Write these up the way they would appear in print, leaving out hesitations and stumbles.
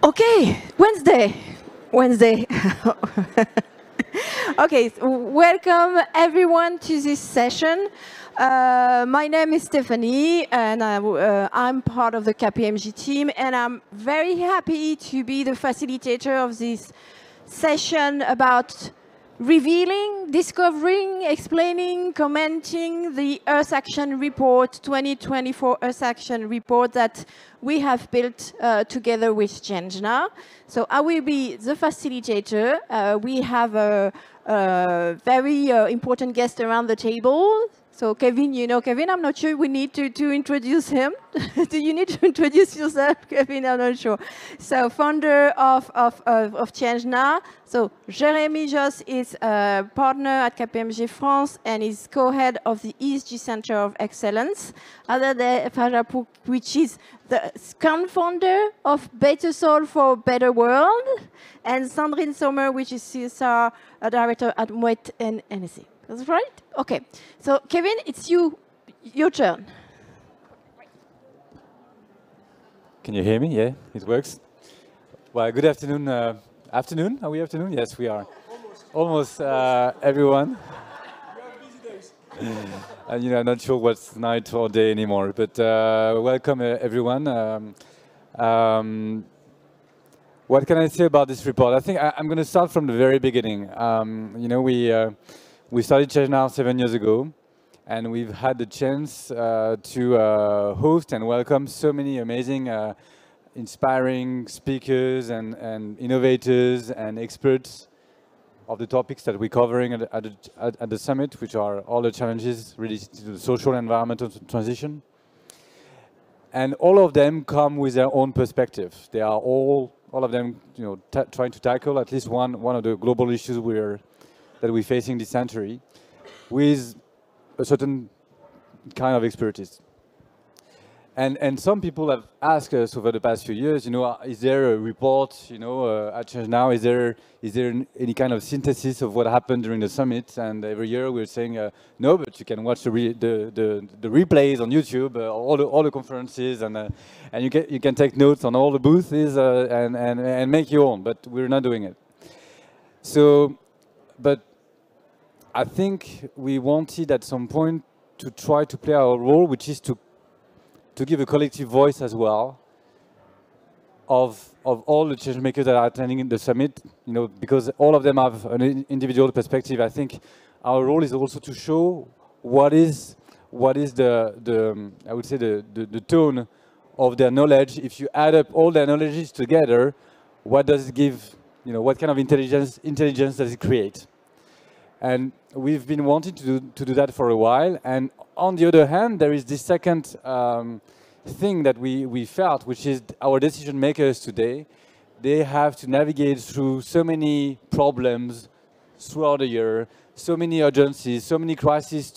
Okay, Wednesday. Okay, so welcome everyone to this session. My name is Stephanie, and I'm part of the KPMG team, and I'm very happy to be the facilitator of this session about revealing, discovering, explaining, commenting the Earth Action Report, 2024 Earth Action Report that we have built together with ChangeNOW. So I will be the facilitator. We have a very important guest around the table. So Kevin, you know Kevin, I'm not sure we need to introduce him. Do you need to introduce yourself, Kevin? I'm not sure. So founder of ChangeNOW. So Jérémy Josse is a partner at KPMG France and is co-head of the ESG Center of Excellence, which is the co-founder of Better Soul for a Better World, and Sandrine Sommer, which is CSR director at Moet and NSC. That's right? Okay. So, Kevin, it's your turn. Can you hear me? Yeah, it works. Well, good afternoon. Afternoon? Are we afternoon? Yes, we are. Almost everyone. And I'm not sure what's night or day anymore, but welcome everyone. What can I say about this report? I think I'm going to start from the very beginning. We started ChangeNOW 7 years ago, and we've had the chance to host and welcome so many amazing, inspiring speakers and innovators and experts of the topics that we're covering at the summit, which are all the challenges related to the social and environmental transition. And all of them come with their own perspective. They are all of them, trying to tackle at least one of the global issues that we're facing this century with a certain kind of expertise. And some people have asked us over the past few years, is there a report, at ChangeNOW, is there any kind of synthesis of what happened during the summit? And every year we're saying, no, but you can watch the replays on YouTube, all the conferences, and you can take notes on all the booths and make your own, but we're not doing it. So, but I think we wanted at some point to try to play our role, which is to give a collective voice as well of all the change makers that are attending the summit, because all of them have an individual perspective. I think our role is also to show what is the I would say the tone of their knowledge. If you add up all their knowledges together, what does it give? What kind of intelligence does it create? And we've been wanting to do that for a while. And on the other hand, there is this second thing that we felt, which is our decision makers today. They have to navigate through so many problems throughout the year, so many urgencies, so many crises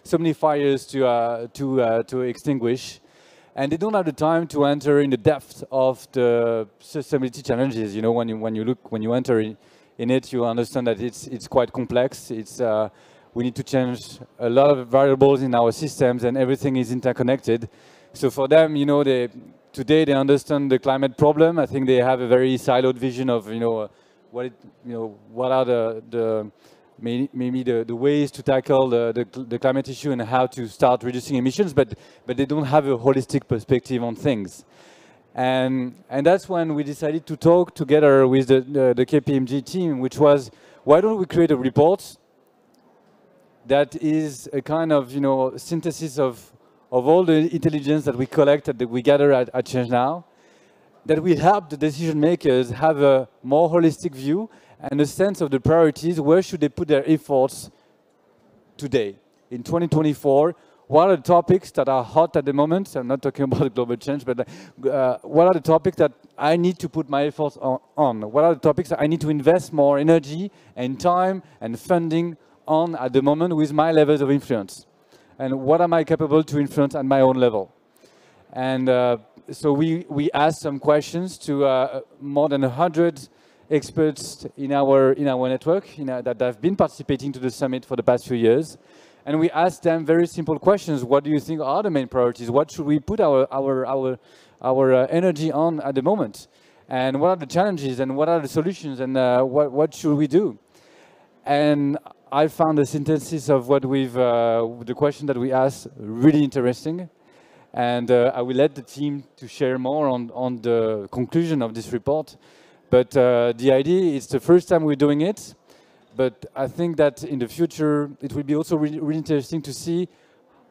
so many fires to extinguish. And they don't have the time to enter in the depth of the sustainability challenges. When you enter in it, you understand that it's quite complex. We need to change a lot of variables in our systems, and everything is interconnected. So for them, today they understand the climate problem. I think they have a very siloed vision of what are the ways to tackle the climate issue and how to start reducing emissions, but they don't have a holistic perspective on things. And that's when we decided to talk together with the KPMG team, which was, why don't we create a report that is a kind of synthesis of all the intelligence that we collect, that we gather at ChangeNOW, that will help the decision makers have a more holistic view and a sense of the priorities. Where should they put their efforts today in 2024? What are the topics that are hot at the moment? I'm not talking about global change, but what are the topics that I need to put my efforts on? What are the topics that I need to invest more energy and time and funding on at the moment with my levels of influence? And what am I capable to influence at my own level? And so we asked some questions to more than 100 experts in our network that have been participating to the summit for the past few years. And we asked them very simple questions. What do you think are the main priorities? What should we put our energy on at the moment? and what are the challenges, and what are the solutions, and what should we do? And I found the synthesis of what the question that we asked really interesting. And I will let the team to share more on the conclusion of this report. But the idea is the first time we're doing it. But I think that in the future, it will be also really interesting to see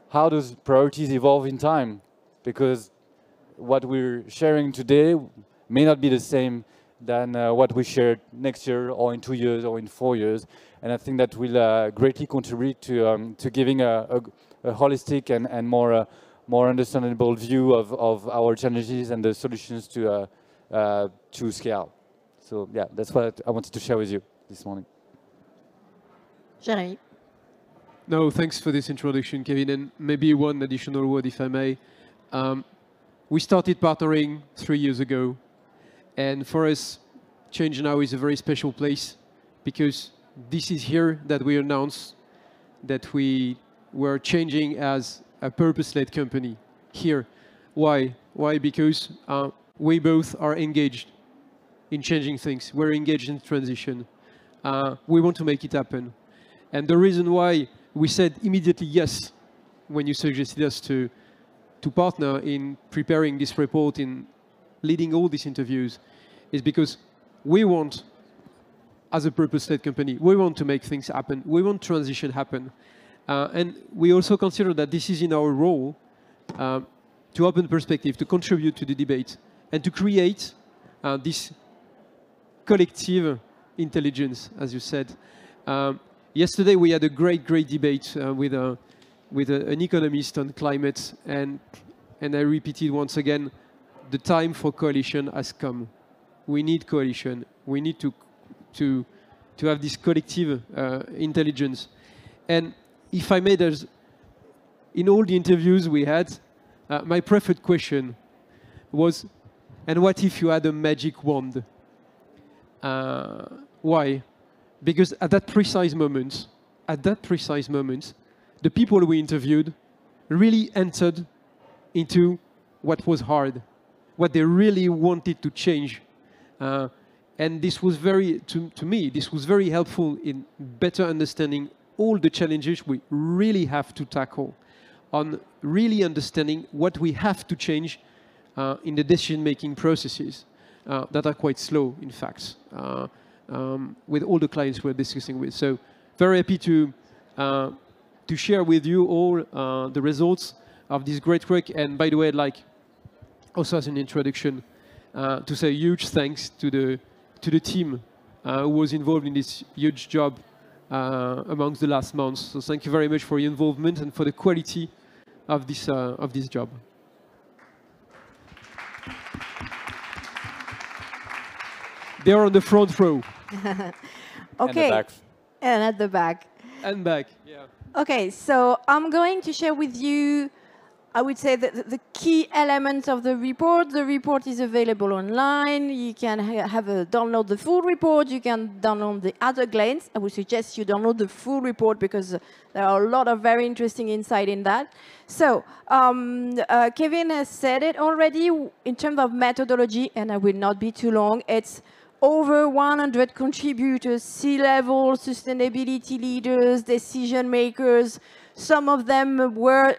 how those priorities evolve in time. Because what we're sharing today may not be the same than what we share next year, or in 2 years, or in 4 years. And I think that will greatly contribute to giving a holistic and more understandable view of our challenges and the solutions to scale. So yeah, that's what I wanted to share with you this morning. Jeremy. No, thanks for this introduction, Kevin. And maybe one additional word, if I may. We started partnering 3 years ago. And for us, ChangeNOW is a very special place, because this is here that we announced that we were changing as a purpose-led company here. Why? Why? Because we both are engaged in changing things. We're engaged in transition. We want to make it happen. And the reason why we said immediately yes when you suggested us to partner in preparing this report, in leading all these interviews, is because we want, as a purpose-led company, we want to make things happen. We want transition happen. And we also consider that this is in our role to open perspective, to contribute to the debate, and to create this collective intelligence, as you said. Yesterday we had a great debate with an economist on climate, and I repeated once again, the time for coalition has come. We need coalition. We need to have this collective intelligence. And if I may, in all the interviews we had, my preferred question was, and what if you had a magic wand? Why? Because at that precise moment, the people we interviewed really entered into what was hard, what they really wanted to change. And this was to me, this was very helpful in better understanding all the challenges we really have to tackle, on really understanding what we have to change in the decision-making processes that are quite slow, in fact, with all the clients we're discussing with. So very happy to share with you all the results of this great work. And by the way, I'd like, also as an introduction, to say huge thanks to the team who was involved in this huge job amongst the last months. So thank you very much for your involvement and for the quality of this job. They are on the front row. Okay. And the back. And at the back. And back, yeah. Okay, so I'm going to share with you, I would say, the key elements of the report. The report is available online. You can download the full report. You can download the other glance. I would suggest you download the full report, because there are a lot of very interesting insight in that. So Kevin has said it already in terms of methodology, and I will not be too long. It's over 100 contributors, C-level, sustainability leaders, decision makers. Some of them were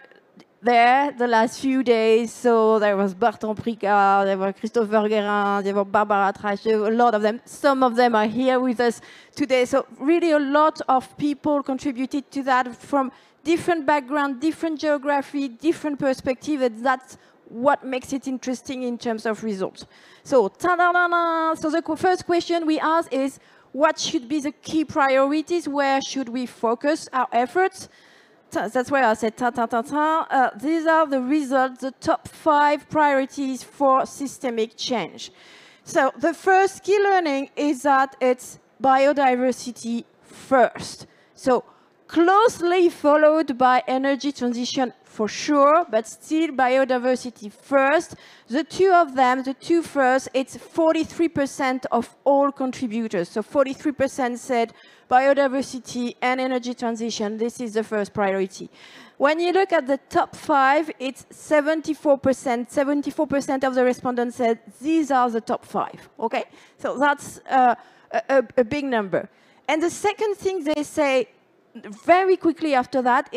there the last few days. So there was Bertrand Pricard, there were Christopher Guérin, there were Barbara Trash, a lot of them. Some of them are here with us today. So really a lot of people contributed to that from different background, different geography, different perspective, and that's what makes it interesting in terms of results. So, so the first question we ask is, what should be the key priorities? Where should we focus our efforts? That's why I said these are the results, the top 5 priorities for systemic change. So the first key learning is that it's biodiversity first. So closely followed by energy transition for sure, but still biodiversity first. The two of them, the two first, it's 43% of all contributors. So 43% said biodiversity and energy transition, this is the first priority. When you look at the top 5, it's 74%. 74% of the respondents said these are the top 5, okay? So that's a big number. And the second thing they say very quickly after that,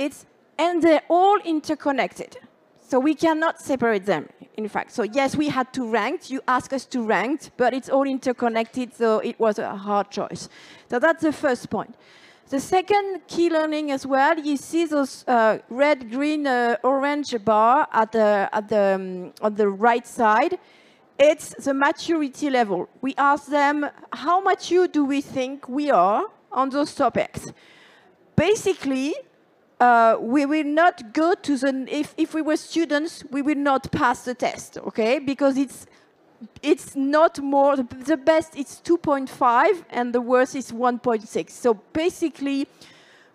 and they're all interconnected. So we cannot separate them, in fact. So yes, we had to rank. You asked us to rank, but it's all interconnected, so it was a hard choice. So that's the first point. The second key learning as well, you see those red, green, orange bar on the right side. It's the maturity level. We asked them, how mature do we think we are on those topics? Basically, we will not go to the, if we were students, we will not pass the test, okay? Because it's not more, the best is 2.5 and the worst is 1.6. So basically,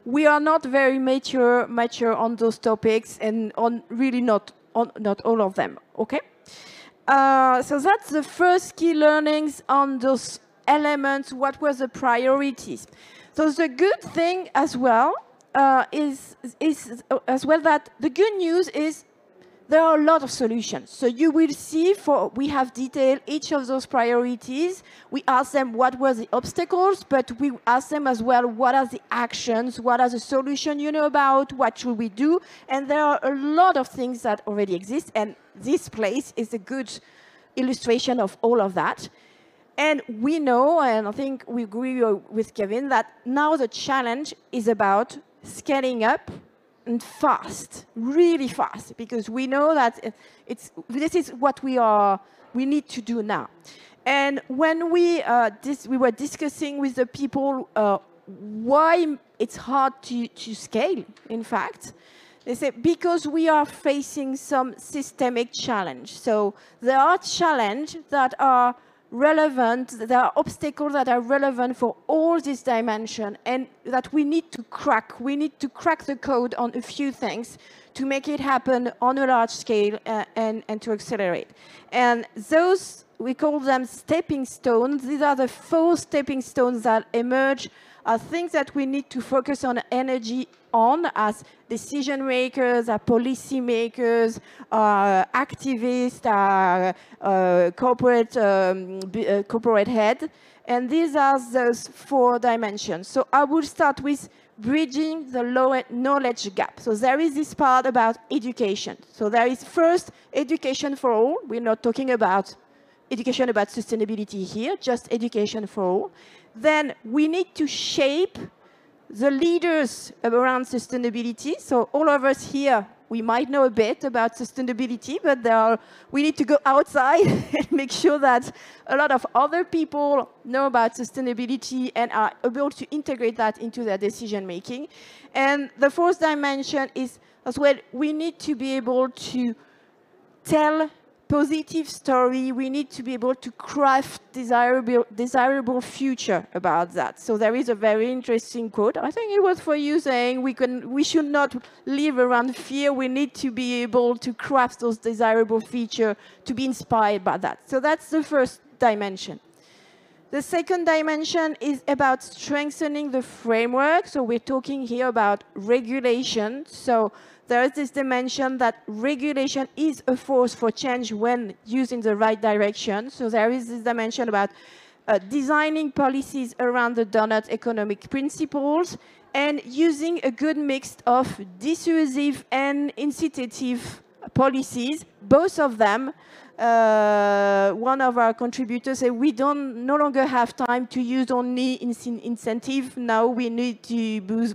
we are not very mature on those topics and on really not all of them, okay? So that's the first key learnings on those elements, what were the priorities. So the good thing as well is that the good news is there are a lot of solutions. So you will see, we have detailed each of those priorities. We ask them what were the obstacles, but we ask them as well, what are the actions, what are the solutions you know about, what should we do? And there are a lot of things that already exist, and this place is a good illustration of all of that. And we know, and I think we agree with Kevin, that now the challenge is about scaling up and fast, really fast, because we know that this is what we need to do now. And when we were discussing with the people why it's hard to scale, in fact, they say because we are facing some systemic challenge. So there are challenges that are relevant, there are obstacles that are relevant for all these dimensions and that we need to crack. We need to crack the code on a few things to make it happen on a large scale and to accelerate. And those, we call them stepping stones. These are the 4 stepping stones that emerge are things that we need to focus on energy on as decision makers, as policy makers, activists, corporate head. And these are those 4 dimensions. So I will start with bridging the knowledge gap. So there is this part about education. So there is first education for all. We're not talking about education about sustainability here, just education for all. Then we need to shape the leaders around sustainability. So all of us here, we might know a bit about sustainability, but we need to go outside and make sure that a lot of other people know about sustainability and are able to integrate that into their decision making. And the 4th dimension is as well, we need to be able to tell positive story. We need to be able to craft desirable future about that. So there is a very interesting quote. I think it was for you saying we should not live around fear. We need to be able to craft those desirable features to be inspired by that. So that's the 1st dimension. The 2nd dimension is about strengthening the framework. So we're talking here about regulation. So there is this dimension that regulation is a force for change when used in the right direction. So there is this dimension about designing policies around the donut economic principles and using a good mix of dissuasive and incitative policies, both of them. One of our contributors said we no longer have time to use only incentive. Now we need to use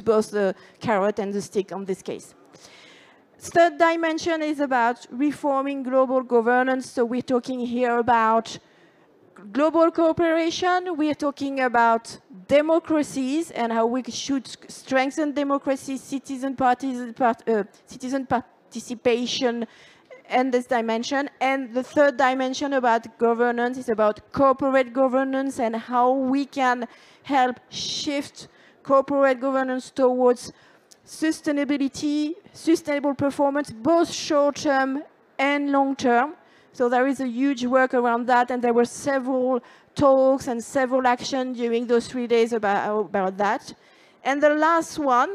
both the carrot and the stick on this case. 3rd dimension is about reforming global governance. So we're talking here about global cooperation. We're talking about democracies and how we should strengthen democracy, citizen participation, and this dimension. And the 3rd dimension about governance is about corporate governance and how we can help shift corporate governance towards sustainability, sustainable performance, both short-term and long-term. So there is a huge work around that, and there were several talks and several actions during those 3 days about that. And the last one,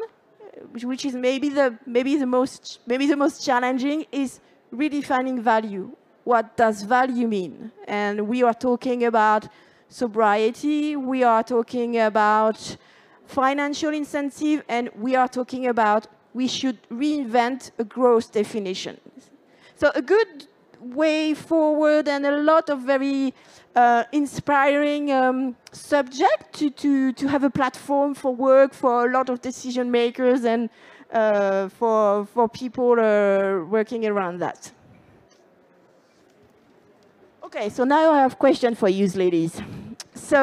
which is maybe the most challenging, is redefining value. What does value mean? And we are talking about sobriety, we are talking about financial incentive, and we are talking about we should reinvent a growth definition. So a good way forward and a lot of very inspiring subject to have a platform for work for a lot of decision makers and for people working around that. Okay, so now I have a question for you, ladies. So,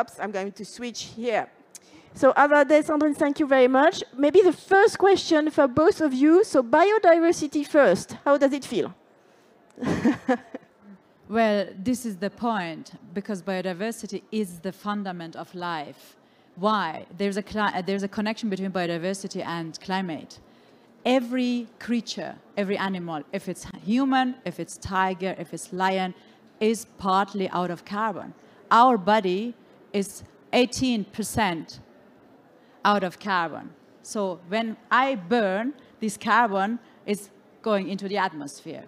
oops, I'm going to switch here. So, Avade, Sandrine, thank you very much. Maybe the first question for both of you. So, biodiversity first. How does it feel? Well, this is the point, because biodiversity is the fundament of life. Why? There's a connection between biodiversity and climate. Every creature, every animal, if it's human, if it's tiger, if it's lion, is partly out of carbon. Our body is 18% out of carbon. So when I burn, this carbon is going into the atmosphere.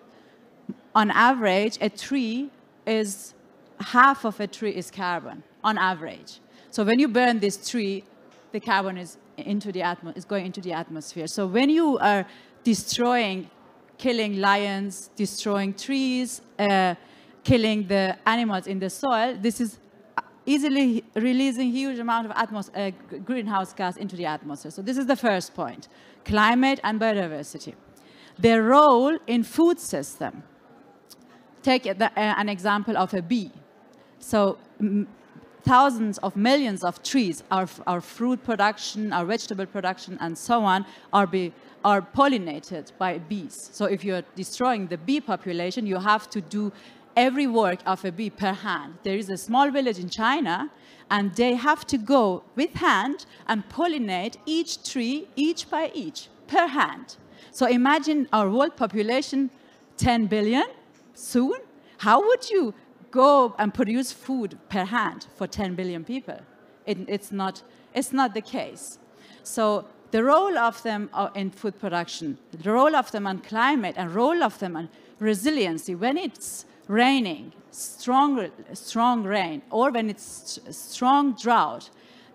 On average, a tree is, half of a tree is carbon, on average. So when you burn this tree, the carbon is going into the atmosphere. So when you are destroying, killing lions, destroying trees, killing the animals in the soil, this is easily releasing huge amount of greenhouse gas into the atmosphere. So this is the first point, climate and biodiversity. Their role in food system. Take an example of a bee. So thousands of millions of trees, our fruit production, our vegetable production, and so on, are pollinated by bees. So if you're destroying the bee population, you have to do every work of a bee per hand. There is a small village in China, and they have to go with hand and pollinate each tree, each by each, per hand. So imagine our world population, 10 billion, soon. How would you go and produce food per hand for 10 billion people? It's not the case. So the role of them in food production, the role of them on climate, and role of them on resiliency. When it's raining, strong rain, or when it's strong drought,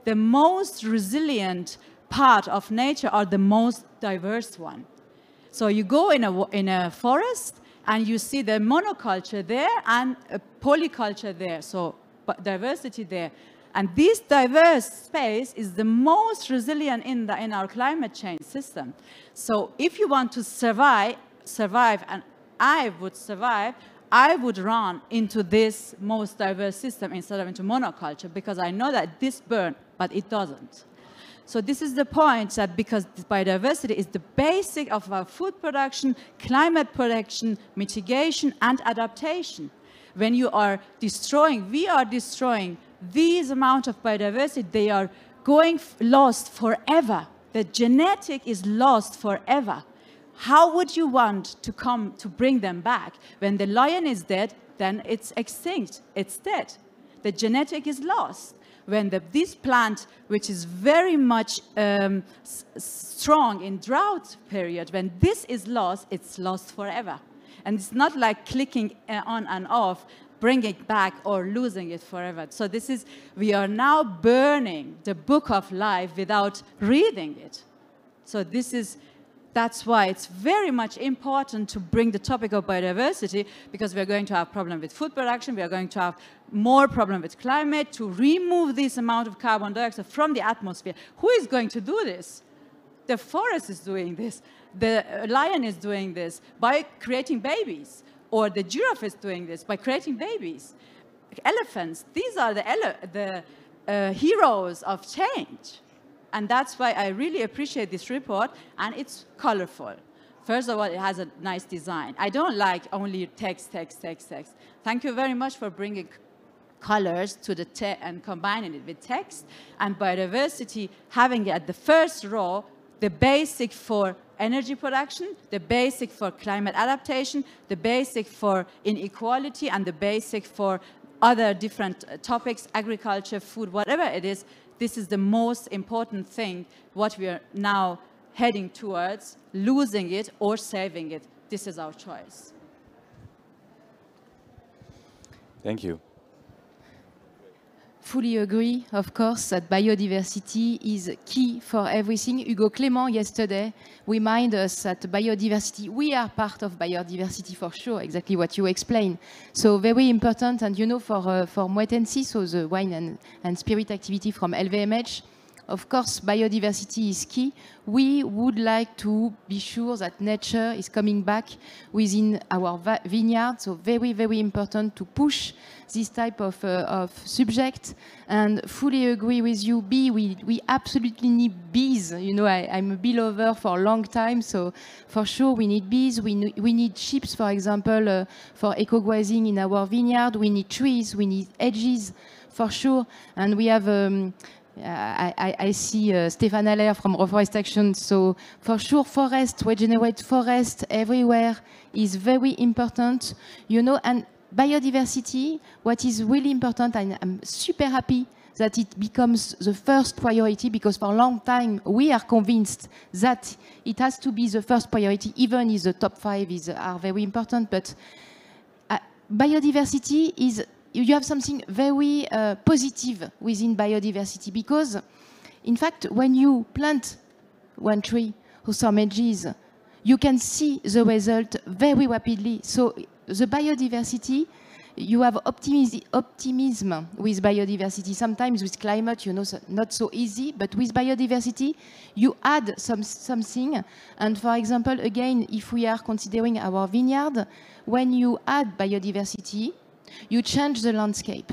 the most resilient part of nature are the most diverse one. So you go in a forest, and you see the monoculture there and a polyculture there, so diversity there. And this diverse space is the most resilient in our climate change system. So if you want to survive, and I would survive, I would run into this most diverse system instead of into monoculture, because I know that this burns, but it doesn't. So this is the point, that because biodiversity is the basic of our food production, climate protection, mitigation, and adaptation. When you are destroying, we are destroying these amount of biodiversity, they are going lost forever. The genetic is lost forever. How would you want to bring them back? When the lion is dead, then it's extinct, it's dead. The genetic is lost. When this plant, which is very much strong in drought period, when this is lost, it's lost forever. And it's not like clicking on and off, bringing it back or losing it forever. So we are now burning the book of life without reading it. So that's why it's very much important to bring the topic of biodiversity, because we're going to have problem with food production, we are going to have more problem with climate, to remove this amount of carbon dioxide from the atmosphere. Who is going to do this? The forest is doing this. The lion is doing this by creating babies. Or the giraffe is doing this by creating babies. Elephants, these are the heroes of change. And that's why I really appreciate this report, and it's colorful. First of all, it has a nice design. I don't like only text. Thank you very much for bringing colors to the and combining it with text, and biodiversity having it at the first row, the basic for energy production, the basic for climate adaptation, the basic for inequality, and the basic for other different topics, agriculture, food, whatever it is. This is the most important thing, what we are now heading towards, losing it or saving it. This is our choice. Thank you. Fully agree, of course, that biodiversity is key for everything. Hugo Clément yesterday reminded us that biodiversity, we are part of biodiversity for sure, exactly what you explained. So very important, and you know, for Moet & Cie, so the wine and spirit activity from LVMH, of course, biodiversity is key. We would like to be sure that nature is coming back within our vineyard. So very, very important to push this type of subject. And fully agree with you, bee, we absolutely need bees. You know, I'm a bee lover for a long time. So for sure, we need bees. We need ships, for example, for eco-grazing in our vineyard. We need trees. We need edges, for sure. And we have... I see Stéphane Allaire from Reforest Action. So for sure, forest, regenerate forest everywhere is very important, you know, and biodiversity, what is really important, and I'm super happy that it becomes the first priority, because for a long time we are convinced that it has to be the first priority, even if the top 5 are very important. But biodiversity is, you have something very positive within biodiversity, because in fact when you plant one tree or some edges, you can see the result very rapidly. So the biodiversity, you have optimism with biodiversity. Sometimes with climate, you know, not so easy, but with biodiversity, you add something. And for example, again, if we are considering our vineyard, when you add biodiversity, you change the landscape.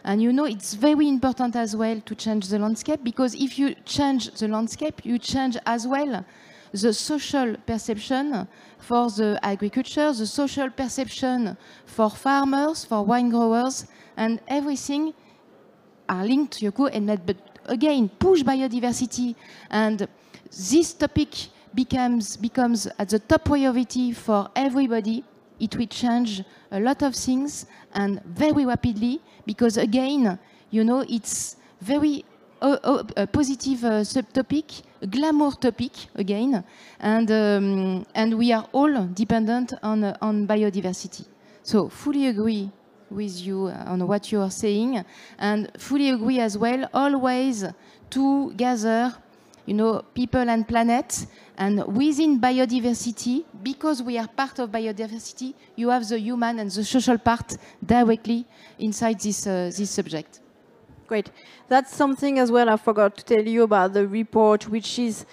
And you know, it's very important as well to change the landscape, because if you change the landscape, you change as well the social perception for the agriculture, the social perception for farmers, for wine growers, and everything are linked to Yoko. But again, push biodiversity, and this topic becomes at the top priority for everybody. It will change a lot of things, and very rapidly, because again, you know, it's very a positive subtopic, a glamour topic again, and we are all dependent on biodiversity. So fully agree with you on what you are saying, and fully agree as well always to gather, you know, people and planet. And within biodiversity, because we are part of biodiversity, you have the human and the social part directly inside this subject. Great. That's something as well I forgot to tell you about the report, which is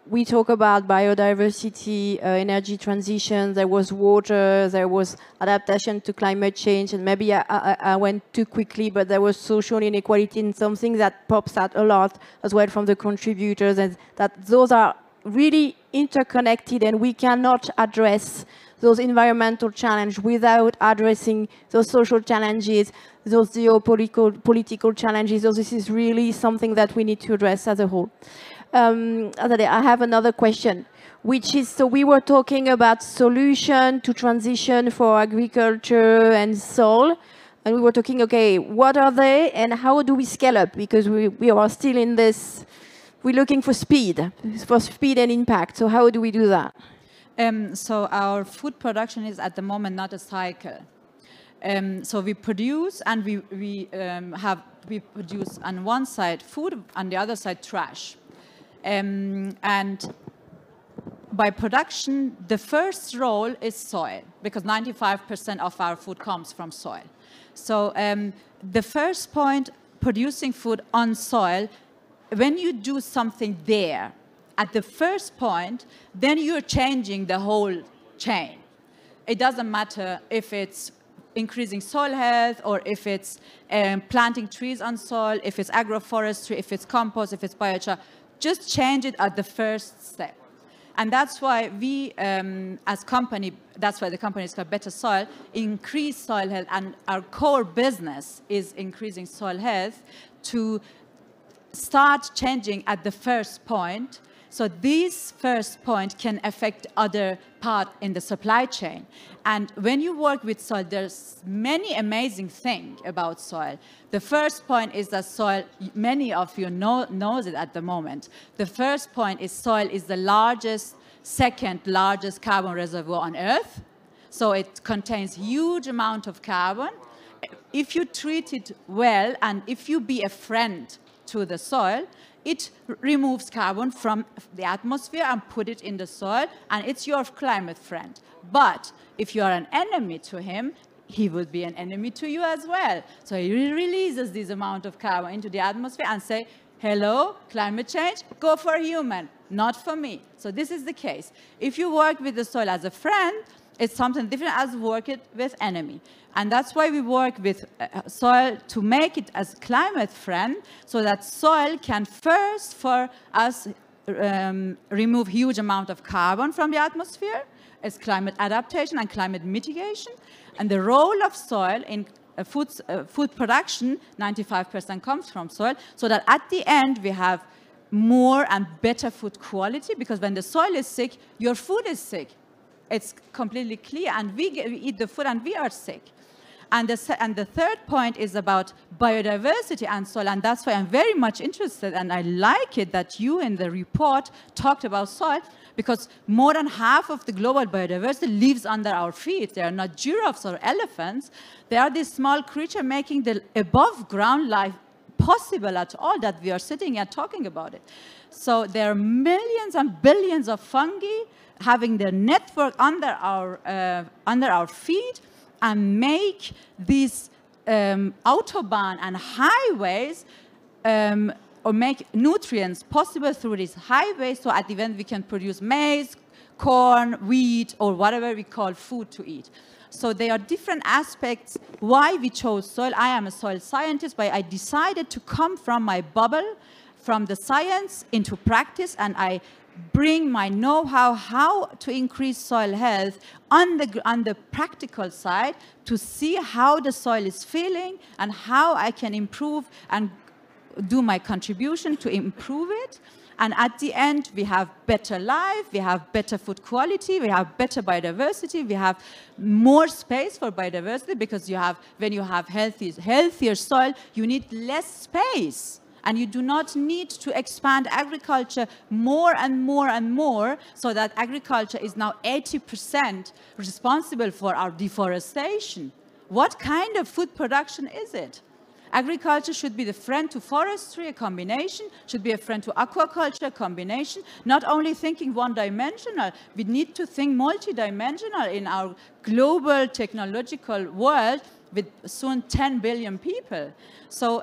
we talk about biodiversity, energy transition, there was water, there was adaptation to climate change, and maybe I went too quickly, but there was social inequality, and something that pops out a lot as well from the contributors, and that those are really interconnected, and we cannot address those environmental challenges without addressing those social challenges, those geopolitical challenges. So this is really something that we need to address as a whole. I have another question, which is, so we were talking about solution to transition for agriculture and soil, and we were talking, okay, what are they and how do we scale up? Because we are still in this, we're looking for speed and impact. So how do we do that? So our food production is at the moment not a cycle. So we produce, and we produce on one side food, on the other side trash. And by production, the first role is soil, because 95% of our food comes from soil. So the first point, producing food on soil, when you do something there, at the first point, then you're changing the whole chain. It doesn't matter if it's increasing soil health, or if it's planting trees on soil, if it's agroforestry, if it's compost, if it's biochar. Just change it at the first step. And that's why we, as company, that's why the company is called Better Soil, increase soil health. And our core business is increasing soil health to start changing at the first point. So this first point can affect other part in the supply chain. And when you work with soil, there's many amazing things about soil. The first point is that soil, many of you knows it at the moment. The first point is soil is the largest, second largest carbon reservoir on Earth. So it contains huge amount of carbon. If you treat it well, and if you be a friend to the soil, it removes carbon from the atmosphere and put it in the soil, and it's your climate friend. But if you are an enemy to him, he will be an enemy to you as well. So he releases this amount of carbon into the atmosphere and say, hello, climate change, go for human, not for me. So this is the case. If you work with the soil as a friend, it's something different as work it with enemy. And that's why we work with soil to make it as climate friend, so that soil can first for us remove huge amount of carbon from the atmosphere. It's climate adaptation and climate mitigation. And the role of soil in food production, 95% comes from soil, so that at the end we have more and better food quality, because when the soil is sick, your food is sick. It's completely clear, and we eat the food and we are sick. And the third point is about biodiversity and soil, and that's why I'm very much interested, and I like it that you in the report talked about soil, because more than half of the global biodiversity lives under our feet. They are not giraffes or elephants. They are these small creatures making the above ground life possible at all, that we are sitting and talking about it. So there are millions and billions of fungi having their network under our feet, and make these autobahn and highways or make nutrients possible through these highways, so at the end we can produce maize, corn, wheat, or whatever we call food to eat. So there are different aspects why we chose soil. I am a soil scientist, but I decided to come from my bubble, from the science into practice, and I bring my know-how how to increase soil health on the practical side, to see how the soil is feeling and how I can improve and do my contribution to improve it. And at the end, we have better life, we have better food quality, we have better biodiversity, we have more space for biodiversity, because you have, when you have healthier soil, you need less space. And you do not need to expand agriculture more and more and more, so that agriculture is now 80% responsible for our deforestation. What kind of food production is it? Agriculture should be the friend to forestry, a combination, should be a friend to aquaculture, a combination, not only thinking one-dimensional. We need to think multi-dimensional in our global technological world with soon 10 billion people. So,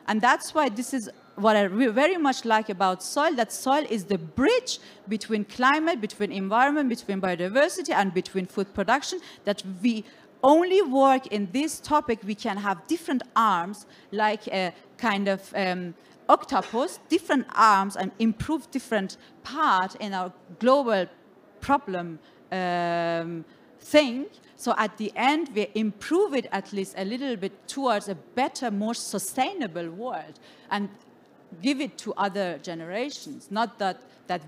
and that's why this is what I very much like about soil, that soil is the bridge between climate, between environment, between biodiversity, and between food production, that we only work in this topic, we can have different arms, like a kind of octopus, different arms, and improve different part in our global problem thing. So at the end, we improve it at least a little bit towards a better, more sustainable world, and give it to other generations. Not that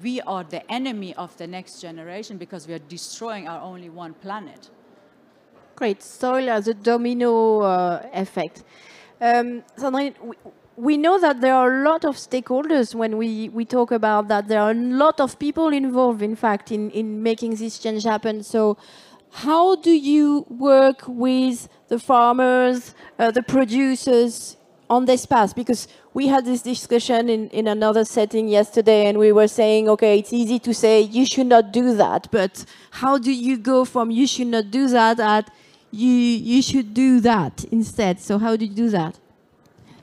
we are the enemy of the next generation, because we are destroying our only one planet. Great. Soil as a domino effect. Sandrine, we know that there are a lot of stakeholders when we talk about that. There are a lot of people involved, in fact, in making this change happen. So how do you work with the farmers, the producers on this path? Because we had this discussion in another setting yesterday, and we were saying, okay, it's easy to say you should not do that, but how do you go from you should not do that at you should do that instead? So how do you do that?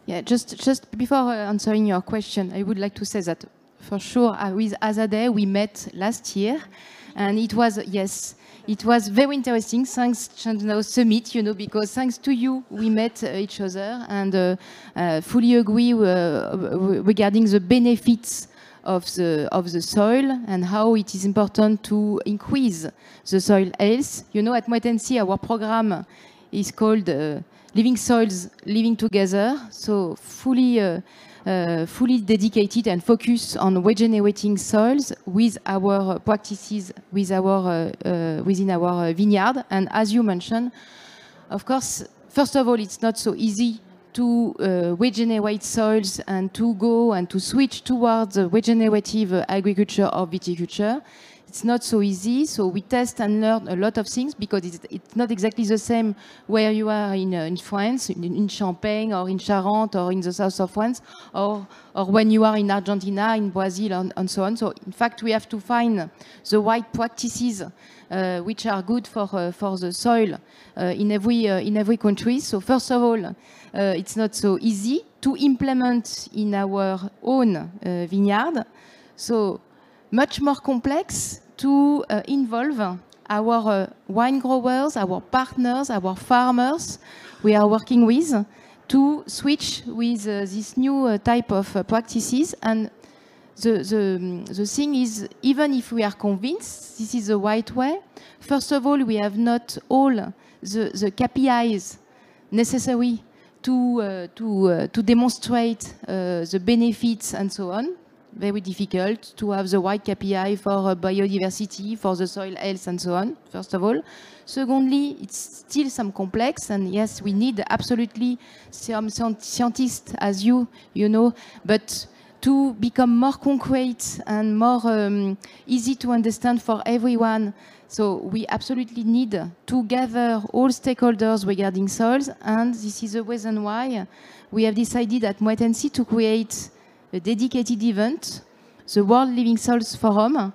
Yeah, just before answering your question, I would like to say that for sure with Azadeh we met last year, and it was, yes, it was very interesting. Thanks ChangeNOW Summit, you know, because thanks to you we met each other, and fully agree regarding the benefits of the soil and how it is important to increase the soil health. You know, at Moitensi, our program is called Living Soils, Living Together, so fully dedicated and focused on regenerating soils with our practices with our, within our vineyard. And as you mentioned, of course, first of all, it's not so easy to regenerate soils and to go and to switch towards regenerative agriculture or viticulture. It's not so easy, so we test and learn a lot of things because it's not exactly the same where you are in France, in Champagne or in Charente or in the south of France, or when you are in Argentina, in Brazil, and so on. So in fact, we have to find the right practices which are good for the soil in every country. So first of all, it's not so easy to implement in our own vineyard. So much more complex to involve our wine growers, our partners, our farmers we are working with to switch with this new type of practices. And the thing is, even if we are convinced this is the right way, first of all, we have not all the KPIs necessary to demonstrate the benefits and so on. Very difficult to have the right KPI for biodiversity, for the soil health and so on, first of all. Secondly, it's still some complex, and yes, we need absolutely some scientists as you know, but to become more concrete and more easy to understand for everyone. So we absolutely need to gather all stakeholders regarding soils, and this is the reason why we have decided at Moitensi to create a dedicated event, the World Living Soils Forum,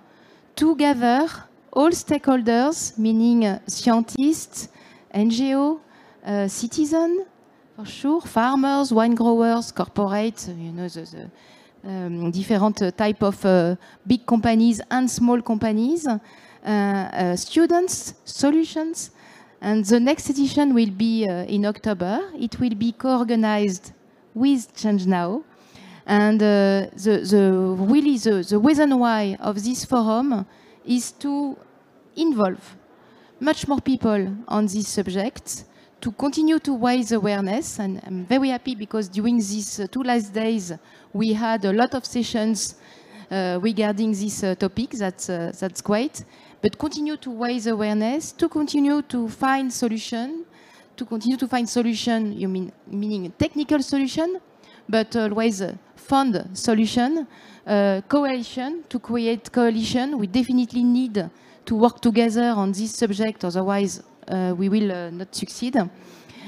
to gather all stakeholders, meaning scientists, NGO, citizens, for sure, farmers, wine growers, corporate, you know, the different type of big companies and small companies, students, solutions. And the next edition will be in October. It will be co-organized with ChangeNOW. And really the reason why of this forum is to involve much more people on this subject, to continue to raise awareness. And I'm very happy because during these 2 last days, we had a lot of sessions regarding this topic. That's great. But continue to raise awareness, to continue to find solution, meaning technical solution, but always fund solution, coalition, to create coalition. We definitely need to work together on this subject, otherwise we will not succeed.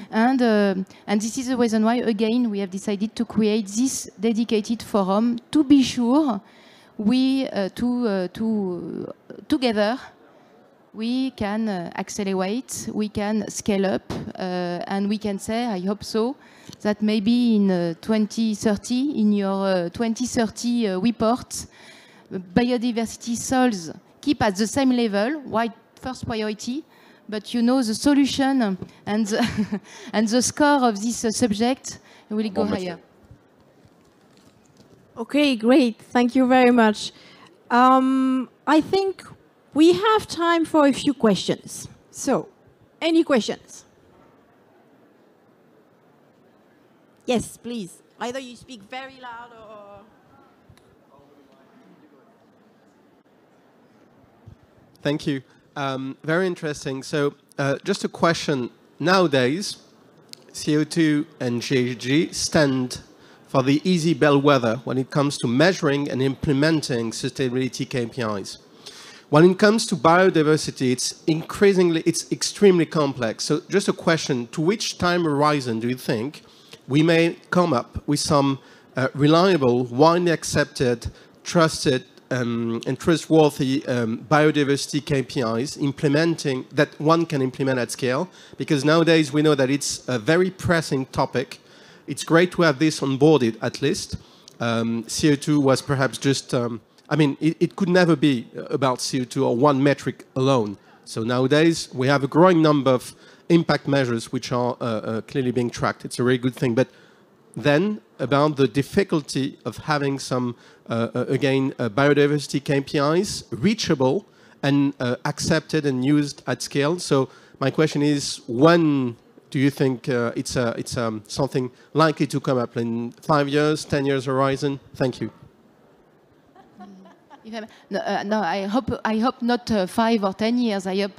And this is the reason why, again, we have decided to create this dedicated forum to be sure we together we can accelerate, we can scale up, and we can say, I hope so, that maybe in 2030, in your 2030 report, biodiversity soils keep at the same level, right, first priority, but you know the solution and the, and the score of this subject will go higher. Okay, great. Thank you very much. I think we have time for a few questions. So, any questions? Yes, please. Either you speak very loud or... Thank you. Very interesting. So, just a question. Nowadays, CO2 and GHG stand for the easy bellwether when it comes to measuring and implementing sustainability KPIs. When it comes to biodiversity, it's extremely complex. So just a question, to which time horizon do you think we may come up with some reliable, widely accepted, trusted, and trustworthy biodiversity KPIs that one can implement at scale? Because nowadays we know that it's a very pressing topic. It's great to have this onboarded, at least. CO2 was perhaps just, I mean, it could never be about CO2 or one metric alone. So nowadays, we have a growing number of impact measures which are clearly being tracked. It's a very good thing. But then about the difficulty of having some, again, biodiversity KPIs reachable and accepted and used at scale. So my question is, when do you think it's something likely to come up in 5 years, 10 years horizon? Thank you. No, I hope not 5 or 10 years. I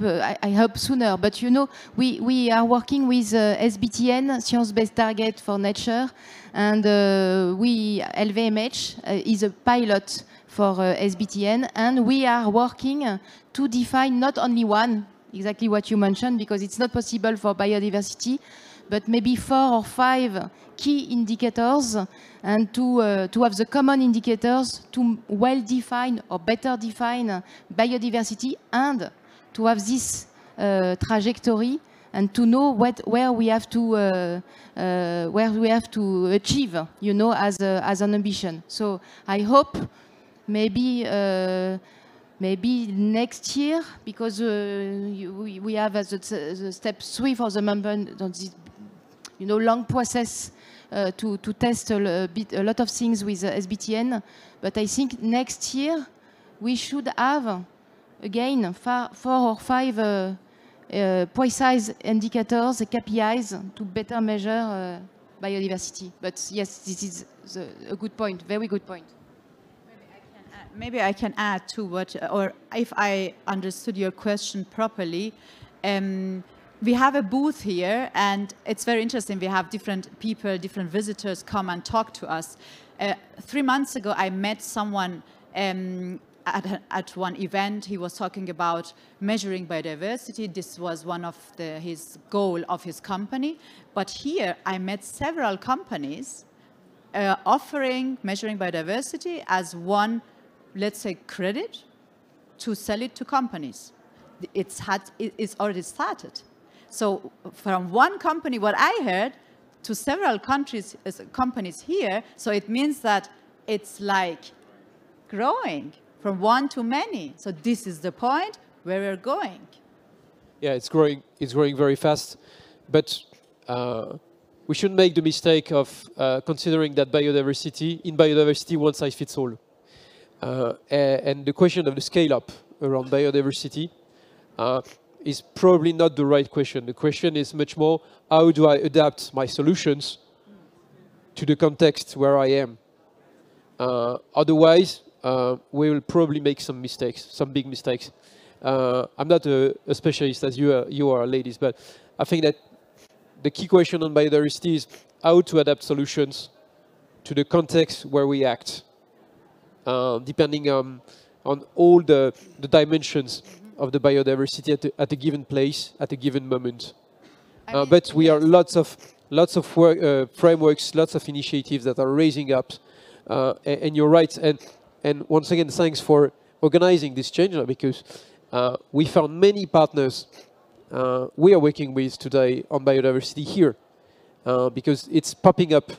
hope sooner. But you know, we are working with SBTN, Science-Based Target for Nature, and LVMH is a pilot for SBTN, and we are working to define not only one, exactly what you mentioned, because it's not possible for biodiversity, but maybe 4 or 5 key indicators, and to have the common indicators to well define or better define biodiversity, and to have this trajectory and to know where we have to achieve, you know, as an ambition. So I hope maybe next year, because we have as the step 3 for the member, this, you know, long process to test a lot of things with SBTN. But I think next year we should have again 4 or 5 precise indicators, KPIs, to better measure biodiversity. But yes, this is a good point, very good point. Maybe I can add to what, or if I understood your question properly, we have a booth here, and it's very interesting. We have different people, different visitors come and talk to us. 3 months ago, I met someone at one event. He was talking about measuring biodiversity. This was one of his goal of his company. But here, I met several companies offering measuring biodiversity as one, let's say, credit to sell it to companies. It's already started. So from one company, what I heard, to several companies here, so it means that it's like growing from one to many. So this is the point where we're going. Yeah, it's growing very fast. But we shouldn't make the mistake of considering that in biodiversity, one size fits all. And the question of the scale up around biodiversity is probably not the right question. The question is much more, how do I adapt my solutions to the context where I am? Otherwise, we will probably make some mistakes, some big mistakes. I'm not a specialist as you are, ladies, but I think that the key question on biodiversity is how to adapt solutions to the context where we act, depending on all the dimensions of the biodiversity at a given place, at a given moment. But we are lots of frameworks, lots of initiatives that are raising up. And you're right. And once again, thanks for organizing this change, because we found many partners we are working with today on biodiversity here, because it's popping up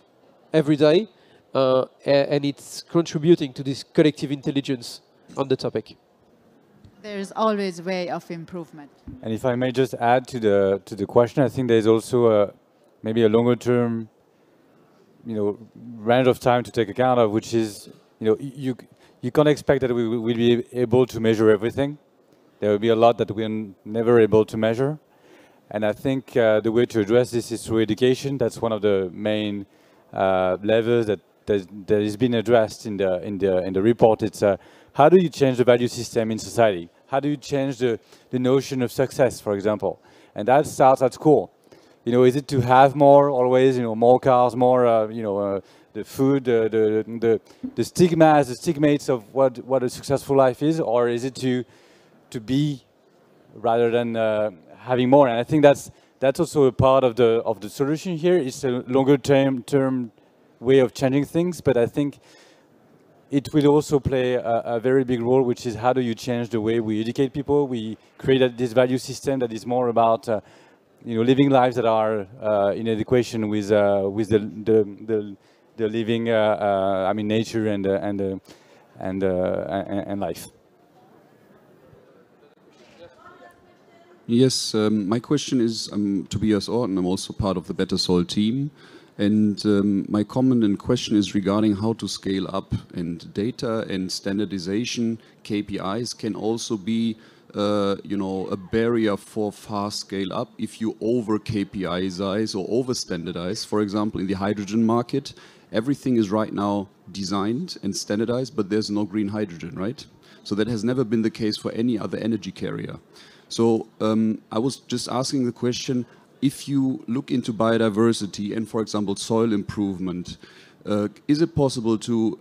every day, and it's contributing to this collective intelligence on the topic. There's always a way of improvement. And if I may just add to the question, I think there's also maybe a longer term, range of time to take account of, which is, you can't expect that we will be able to measure everything. There will be a lot that we're never able to measure. And I think the way to address this is through education. That's one of the main levels that has been addressed in the report. It's how do you change the value system in society? How do you change the notion of success, for example? And that starts at school. Is it to have more always, more cars, more, the food, the stigmates of what a successful life is, or is it to be rather than having more? And I think that's also a part of the solution here. It's a longer term way of changing things, but I think it will also play a very big role, which is how do you change the way we educate people? We created this value system that is more about living lives that are in equation with the living nature and life. Yes, my question is Tobias Orton. I'm also part of the Better Soul team. And my comment and question is regarding how to scale up, and data and standardization KPIs can also be you know, a barrier for fast scale up if you over KPIize or over standardize. For example, in the hydrogen market, everything is right now designed and standardized, but there's no green hydrogen, right? So that has never been the case for any other energy carrier. So I was just asking the question, if you look into biodiversity and, for example, soil improvement, is it possible to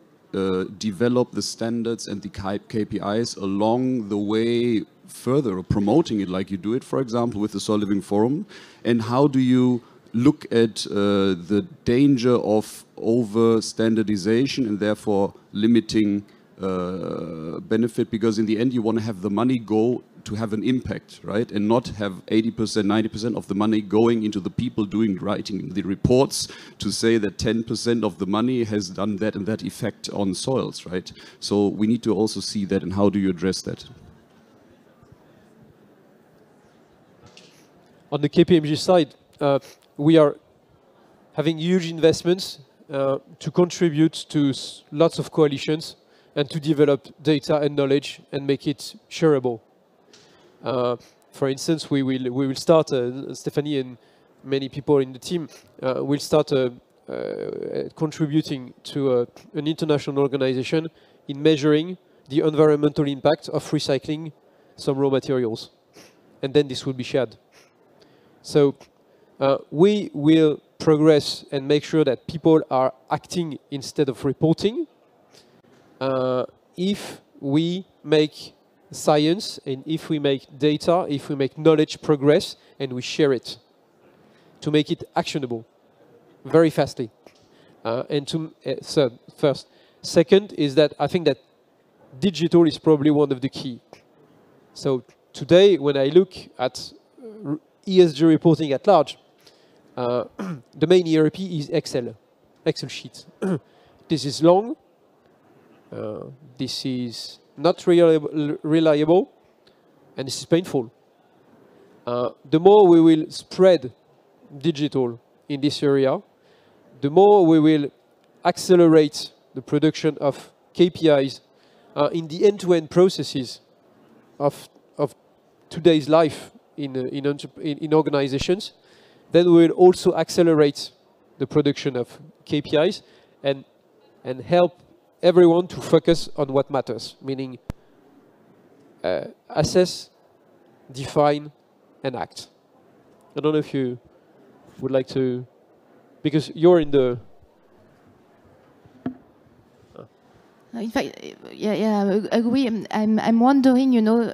develop the standards and the KPIs along the way further, or promoting it like you do it, for example, with the Soil Living Forum? And how do you look at the danger of over-standardization and therefore limiting benefit? Because in the end, you want to have the money go to have an impact, right? And not have 80%, 90% of the money going into the people writing the reports to say that 10% of the money has done that and that effect on soils, right? So we need to also see that, and how do you address that? On the KPMG side, we are having huge investments to contribute to lots of coalitions and to develop data and knowledge and make it shareable. For instance, we will start, Stephanie and many people in the team will start contributing to an international organization in measuring the environmental impact of recycling some raw materials. And then this will be shared. So we will progress and make sure that people are acting instead of reporting if we make science, and if we make data, if we make knowledge progress, and we share it to make it actionable very fastly. And to first. Second is that I think that digital is probably one of the key. So today, when I look at ESG reporting at large, the main ERP is Excel sheet. This is long. This is not reliable, and this is painful. The more we will spread digital in this area, the more we will accelerate the production of KPIs in the end-to-end processes of today's life in organizations. Then we will also accelerate the production of KPIs and help everyone to focus on what matters, meaning assess, define, and act. I don't know if you would like to, because you're in the... In fact, yeah, I agree. I'm wondering, you know,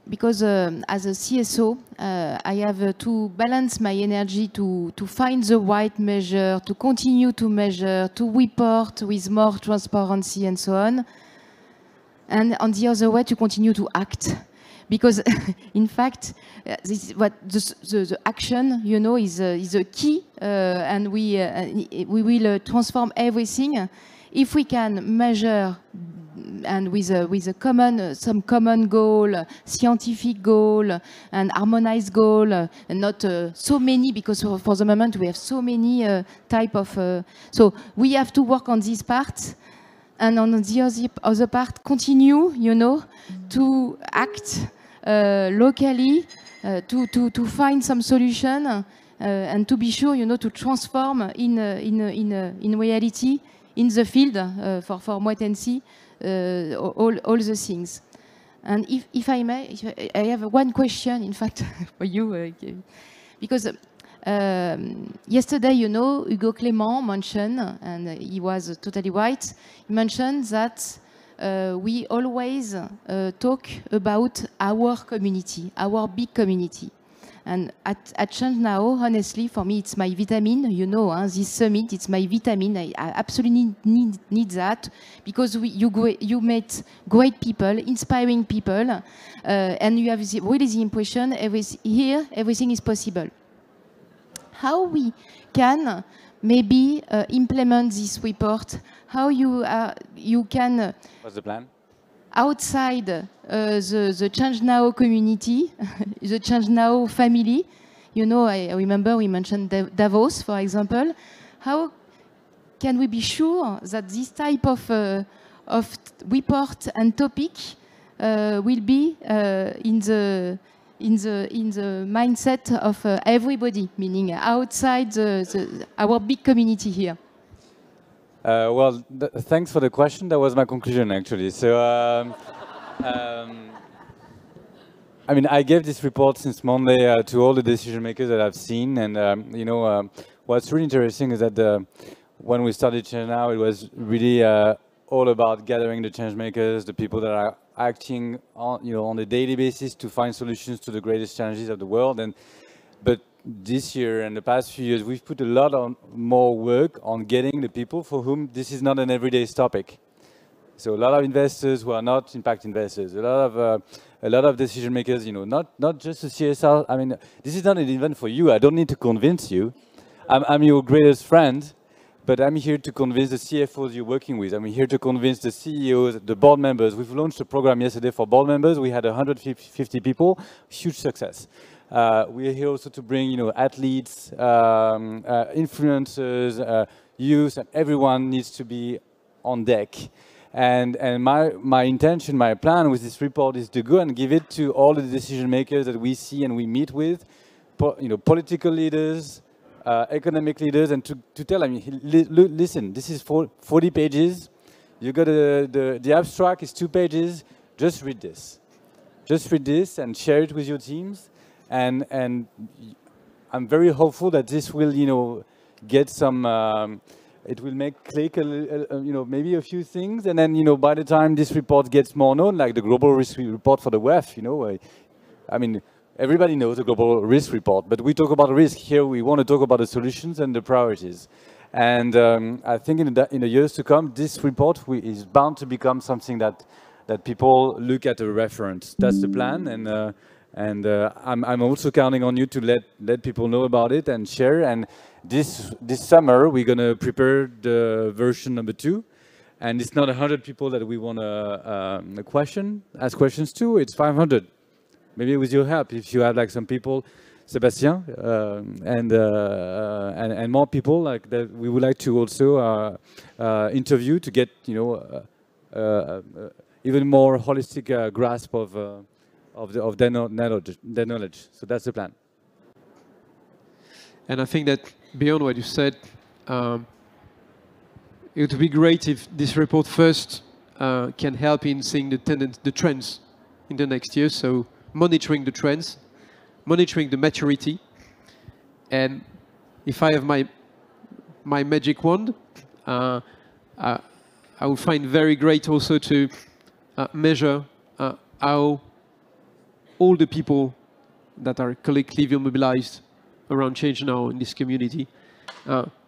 because as a CSO, I have to balance my energy to find the right measure, to continue to measure, to report with more transparency and so on. And on the other way, to continue to act. Because in fact, this is what the action, you know, is a key, and we will transform everything if we can measure and with a common, some common goal, scientific goal, and harmonized goal, and not so many, because for the moment we have so many type of. So we have to work on this part, and on the other part, continue, you know, to act locally, to find some solution, and to be sure, you know, to transform in reality in the field for Moët & Cie. All the things. And if I may, I have one question, in fact, for you, because yesterday, you know, Hugo Clément mentioned, and he was totally right, he mentioned that we always talk about our community, our big community. And at ChangeNOW, honestly, for me, it's my vitamin. You know, this summit, it's my vitamin. I absolutely need that, because you met great people, inspiring people, and you have really the impression everything is possible. How we can maybe implement this report? How you can? What's the plan? Outside the ChangeNOW community, the ChangeNOW family, you know, I remember we mentioned Davos, for example. how can we be sure that this type of report and topic will be in the mindset of everybody, meaning outside our big community here? Well, thanks for the question. That was my conclusion, actually. So, I mean, I gave this report since Monday to all the decision makers that I've seen, and you know, what's really interesting is that when we started ChangeNOW, it was really all about gathering the change makers, the people that are acting on, you know, on a daily basis to find solutions to the greatest challenges of the world. But this year and the past few years, we've put a lot more work on getting the people for whom this is not an everyday topic. So a lot of investors who are not impact investors, a lot of decision makers, you know, not just the CSR. I mean, this is not an event for you. I don't need to convince you. I'm your greatest friend, but I'm here to convince the CFOs you're working with. I'm here to convince the CEOs, the board members. We've launched a program yesterday for board members. We had 150 people, huge success. We're here also to bring, you know, athletes, influencers, youth, and everyone needs to be on deck. And my intention, my plan with this report is to go and give it to all the decision makers that we see and we meet with, you know, political leaders, economic leaders, and to tell them, listen, this is 40 pages. You got the abstract is 2 pages. Just read this. Just read this and share it with your teams. And I'm very hopeful that this will, you know, get some. It will make click, you know, maybe a few things, and then, you know, by the time this report gets more known, like the global risk report for the WEF, you know, I mean, everybody knows the global risk report, but we talk about risk here. We want to talk about the solutions and the priorities. And I think in the years to come, this report is bound to become something that people look at a reference. That's the plan, and I'm also counting on you to let people know about it and share. And this summer we're gonna prepare the version number 2, and it's not 100 people that we want to ask questions to. It's 500. Maybe with your help, if you have like some people, Sébastien, and more people like that, we would like to also interview to get, you know, even more holistic grasp of their knowledge. So that's the plan. And I think that beyond what you said, it would be great if this report first can help in seeing the trends in the next year. So monitoring the trends, monitoring the maturity, and if I have my magic wand, I would find very great also to measure how all the people that are collectively mobilized around ChangeNOW in this community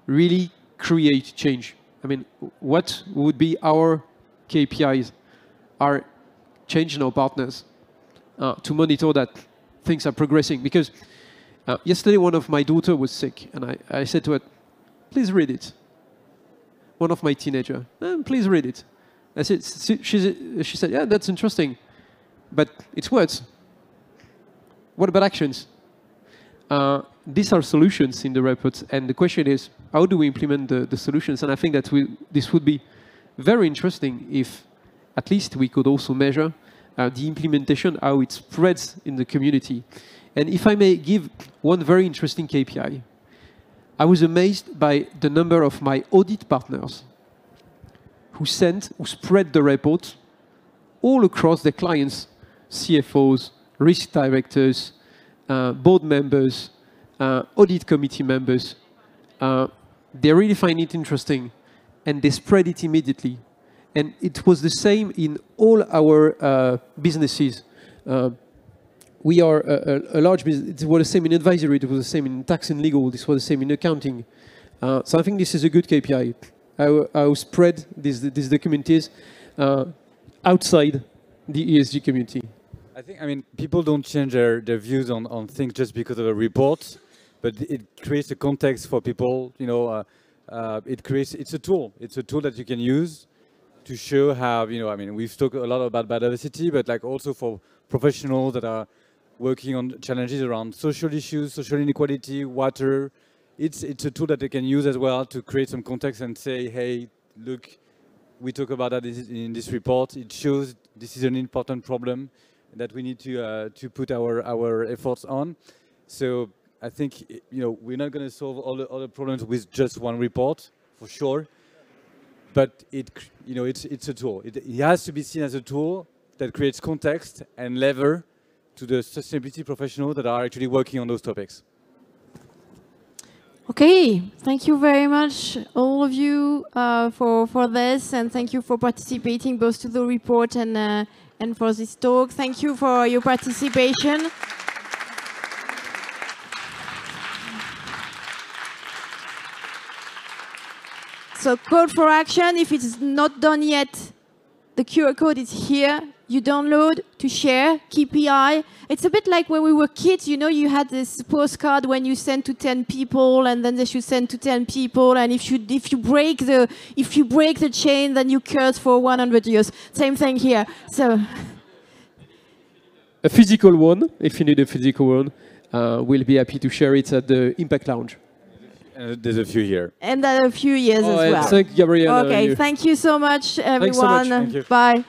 really create change. I mean, what would be our KPIs, our ChangeNOW partners, to monitor that things are progressing? Because yesterday one of my daughter was sick, and I said to her, please read it. One of my teenager, please read it. I said, she said, yeah, that's interesting, but it's words. What about actions? These are solutions in the report, and the question is, how do we implement the solutions? And I think that this would be very interesting if at least we could also measure the implementation, how it spreads in the community. And if I may give one very interesting KPI, I was amazed by the number of my audit partners who spread the report all across their clients, CFOs, risk directors, board members, audit committee members. They really find it interesting, and they spread it immediately. And it was the same in all our businesses. We are a large business. It was the same in advisory. It was the same in tax and legal. This was the same in accounting. So I think this is a good KPI. How spread these documents outside the ESG community. I mean, people don't change their views on things just because of a report, but it creates a context for people. You know, it's a tool. It's a tool that you can use to show how, you know, I mean, we've talked a lot about biodiversity, but like also for professionals that are working on challenges around social issues, social inequality, water, it's a tool that they can use as well to create some context and say, hey, look, we talk about that in this report. It shows this is an important problem that we need to put our efforts on. So I think we're not going to solve all the problems with just one report, for sure. But it's a tool. It has to be seen as a tool that creates context and lever to the sustainability professionals that are actually working on those topics. Okay, thank you very much, all of you, for this, and thank you for participating both to the report and for this talk. Thank you for your participation. So, call for action. If it's not done yet, the QR code is here. You download to share, KPI. It's a bit like when we were kids, you had this postcard when you send to 10 people, and then they should send to 10 people, and if you break the chain, then you curse for 100 years. Same thing here. So a physical one, if you need a physical one, we'll be happy to share it at the Impact Lounge. There's a few here. And a few years as well. Thank you, Gabriel. Okay, thank you so much, everyone. Thanks so much. Thank you. Bye.